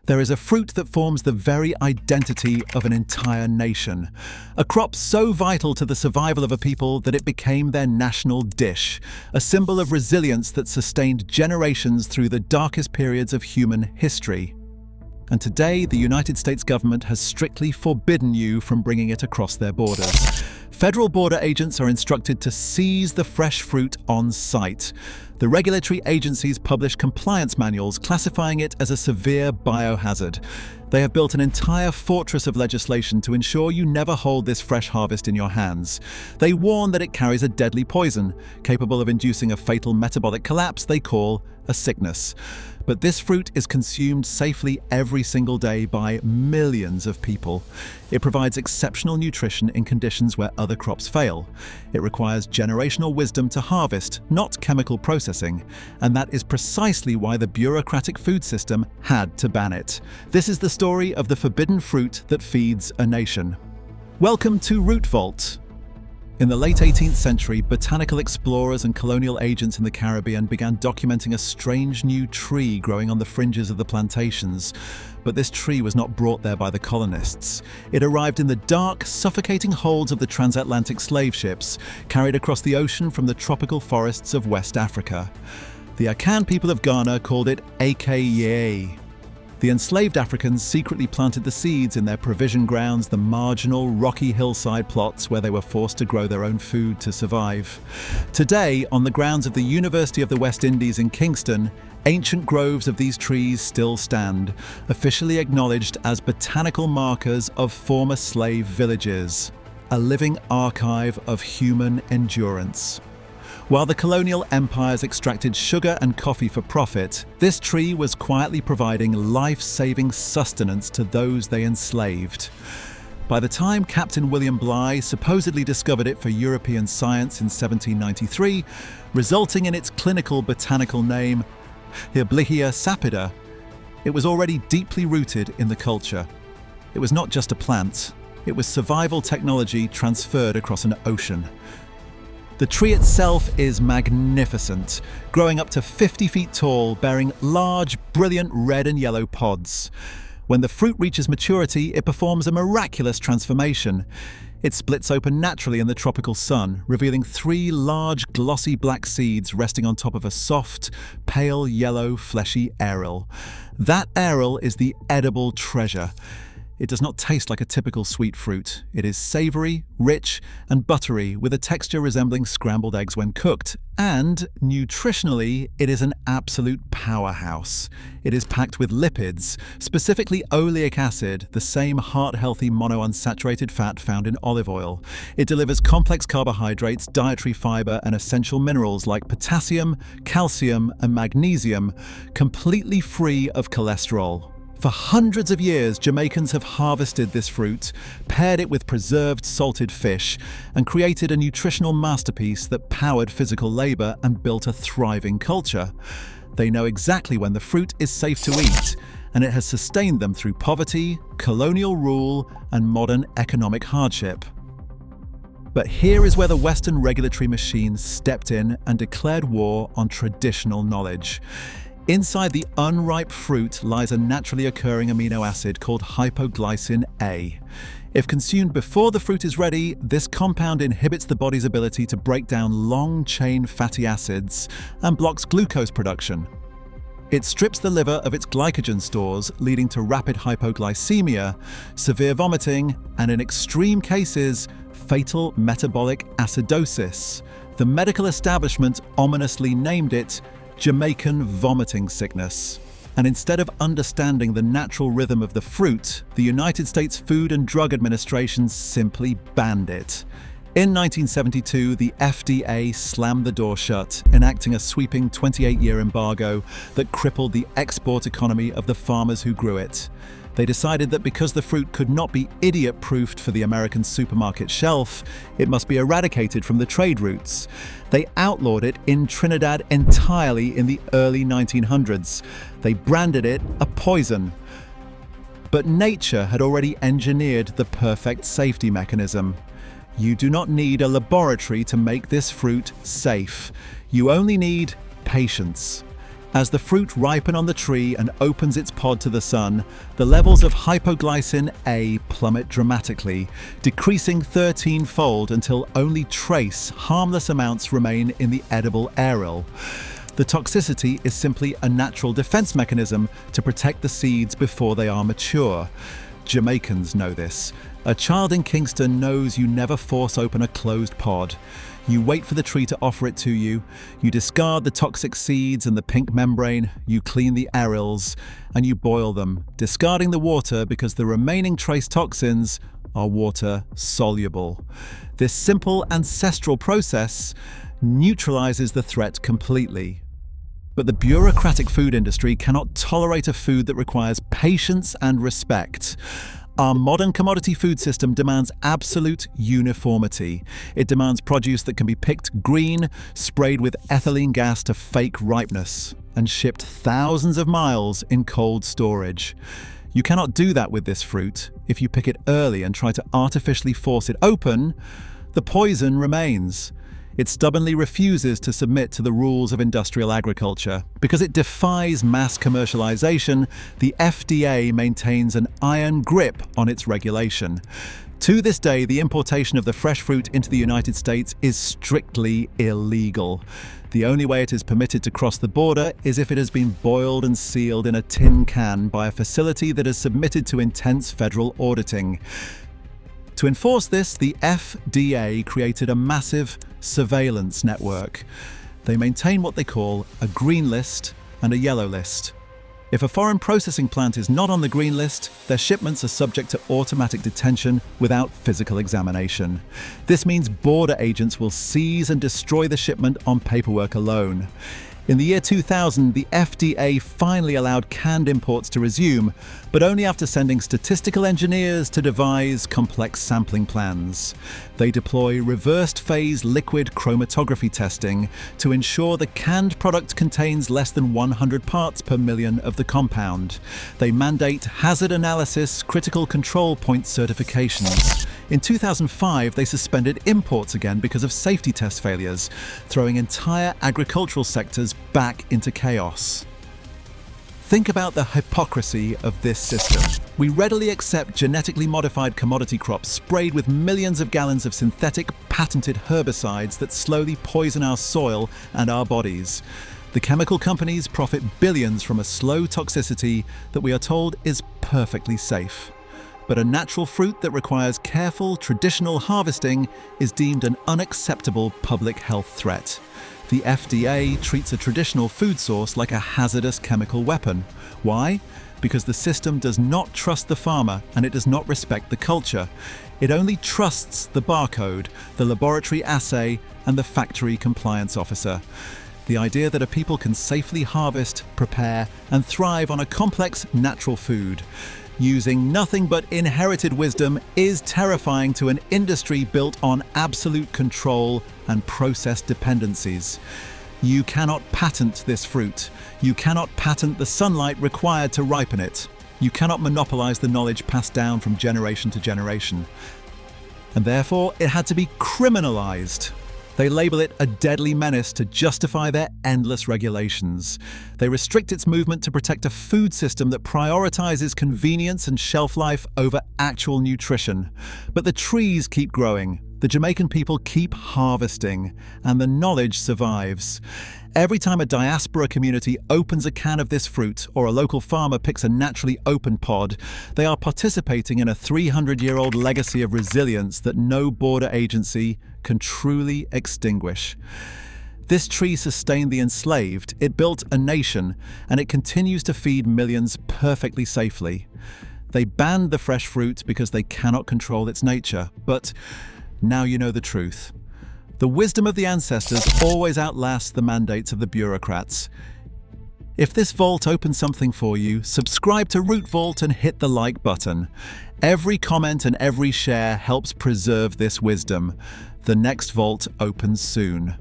There is a fruit that forms the very identity of an entire nation. A crop so vital to the survival of a people that it became their national dish. A symbol of resilience that sustained generations through the darkest periods of human history. And today, the United States government has strictly forbidden you from bringing it across their borders. Federal border agents are instructed to seize the fresh fruit on site. The regulatory agencies publish compliance manuals classifying it as a severe biohazard. They have built an entire fortress of legislation to ensure you never hold this fresh harvest in your hands. They warn that it carries a deadly poison, capable of inducing a fatal metabolic collapse they call a sickness. But this fruit is consumed safely every single day by millions of people. It provides exceptional nutrition in conditions where other crops fail. It requires generational wisdom to harvest, not chemical processing. And that is precisely why the bureaucratic food system had to ban it. This is the story of the forbidden fruit that feeds a nation. Welcome to RootVault. In the late 18th century, botanical explorers and colonial agents in the Caribbean began documenting a strange new tree growing on the fringes of the plantations. But this tree was not brought there by the colonists. It arrived in the dark, suffocating holds of the transatlantic slave ships, carried across the ocean from the tropical forests of West Africa. The Akan people of Ghana called it Aka. The enslaved Africans secretly planted the seeds in their provision grounds, the marginal, rocky hillside plots where they were forced to grow their own food to survive. Today, on the grounds of the University of the West Indies in Kingston, ancient groves of these trees still stand, officially acknowledged as botanical markers of former slave villages, a living archive of human endurance. While the colonial empires extracted sugar and coffee for profit, this tree was quietly providing life-saving sustenance to those they enslaved. By the time Captain William Bligh supposedly discovered it for European science in 1793, resulting in its clinical botanical name, Hibblichia sapida, it was already deeply rooted in the culture. It was not just a plant, it was survival technology transferred across an ocean. The tree itself is magnificent, growing up to 50 feet tall, bearing large, brilliant red and yellow pods. When the fruit reaches maturity, it performs a miraculous transformation. It splits open naturally in the tropical sun, revealing 3 large, glossy black seeds resting on top of a soft, pale yellow, fleshy aril. That aril is the edible treasure. It does not taste like a typical sweet fruit. It is savory, rich, and buttery, with a texture resembling scrambled eggs when cooked. And, nutritionally, it is an absolute powerhouse. It is packed with lipids, specifically oleic acid, the same heart-healthy monounsaturated fat found in olive oil. It delivers complex carbohydrates, dietary fiber, and essential minerals like potassium, calcium, and magnesium, completely free of cholesterol. For hundreds of years, Jamaicans have harvested this fruit, paired it with preserved salted fish, and created a nutritional masterpiece that powered physical labor and built a thriving culture. They know exactly when the fruit is safe to eat, and it has sustained them through poverty, colonial rule, and modern economic hardship. But here is where the Western regulatory machine stepped in and declared war on traditional knowledge. Inside the unripe fruit lies a naturally occurring amino acid called hypoglycin A. If consumed before the fruit is ready, this compound inhibits the body's ability to break down long-chain fatty acids and blocks glucose production. It strips the liver of its glycogen stores, leading to rapid hypoglycemia, severe vomiting, and in extreme cases, fatal metabolic acidosis. The medical establishment ominously named it Jamaican vomiting sickness. And instead of understanding the natural rhythm of the fruit, the United States Food and Drug Administration simply banned it. In 1972, the FDA slammed the door shut, enacting a sweeping 28-year embargo that crippled the export economy of the farmers who grew it. They decided that because the fruit could not be idiot-proofed for the American supermarket shelf, it must be eradicated from the trade routes. They outlawed it in Trinidad entirely in the early 1900s. They branded it a poison. But nature had already engineered the perfect safety mechanism. You do not need a laboratory to make this fruit safe. You only need patience. As the fruit ripens on the tree and opens its pod to the sun, the levels of hypoglycin A plummet dramatically, decreasing 13-fold until only trace, harmless amounts remain in the edible aerial. The toxicity is simply a natural defense mechanism to protect the seeds before they are mature. Jamaicans know this. A child in Kingston knows you never force open a closed pod. You wait for the tree to offer it to you, you discard the toxic seeds and the pink membrane, you clean the aerials, and you boil them, discarding the water because the remaining trace toxins are water soluble. This simple ancestral process neutralizes the threat completely. But the bureaucratic food industry cannot tolerate a food that requires patience and respect. Our modern commodity food system demands absolute uniformity. It demands produce that can be picked green, sprayed with ethylene gas to fake ripeness, and shipped thousands of miles in cold storage. You cannot do that with this fruit. If you pick it early and try to artificially force it open, the poison remains. It stubbornly refuses to submit to the rules of industrial agriculture. Because it defies mass commercialization, the FDA maintains an iron grip on its regulation. To this day, the importation of the fresh fruit into the United States is strictly illegal. The only way it is permitted to cross the border is if it has been boiled and sealed in a tin can by a facility that is submitted to intense federal auditing. To enforce this, the FDA created a massive surveillance network. They maintain what they call a green list and a yellow list. If a foreign processing plant is not on the green list, their shipments are subject to automatic detention without physical examination. This means border agents will seize and destroy the shipment on paperwork alone. In the year 2000, the FDA finally allowed canned imports to resume, but only after sending statistical engineers to devise complex sampling plans. They deploy reversed-phase liquid chromatography testing to ensure the canned product contains less than 100 parts per million of the compound. They mandate hazard analysis critical control point certifications. In 2005, they suspended imports again because of safety test failures, throwing entire agricultural sectors back into chaos. Think about the hypocrisy of this system. We readily accept genetically modified commodity crops sprayed with millions of gallons of synthetic, patented herbicides that slowly poison our soil and our bodies. The chemical companies profit billions from a slow toxicity that we are told is perfectly safe. But a natural fruit that requires careful, traditional harvesting is deemed an unacceptable public health threat. The FDA treats a traditional food source like a hazardous chemical weapon. Why? Because the system does not trust the farmer and it does not respect the culture. It only trusts the barcode, the laboratory assay, and the factory compliance officer. The idea that a people can safely harvest, prepare, and thrive on a complex natural food using nothing but inherited wisdom is terrifying to an industry built on absolute control and process dependencies. You cannot patent this fruit. You cannot patent the sunlight required to ripen it. You cannot monopolize the knowledge passed down from generation to generation. And therefore, it had to be criminalized. They label it a deadly menace to justify their endless regulations. They restrict its movement to protect a food system that prioritizes convenience and shelf life over actual nutrition. But the trees keep growing, the Jamaican people keep harvesting, and the knowledge survives. Every time a diaspora community opens a can of this fruit or a local farmer picks a naturally open pod, they are participating in a 300-year-old legacy of resilience that no border agency can truly extinguish. This tree sustained the enslaved, it built a nation, and it continues to feed millions perfectly safely. They banned the fresh fruit because they cannot control its nature, but now you know the truth. The wisdom of the ancestors always outlasts the mandates of the bureaucrats. If this vault opens something for you, subscribe to RootVault and hit the like button. Every comment and every share helps preserve this wisdom. The next vault opens soon.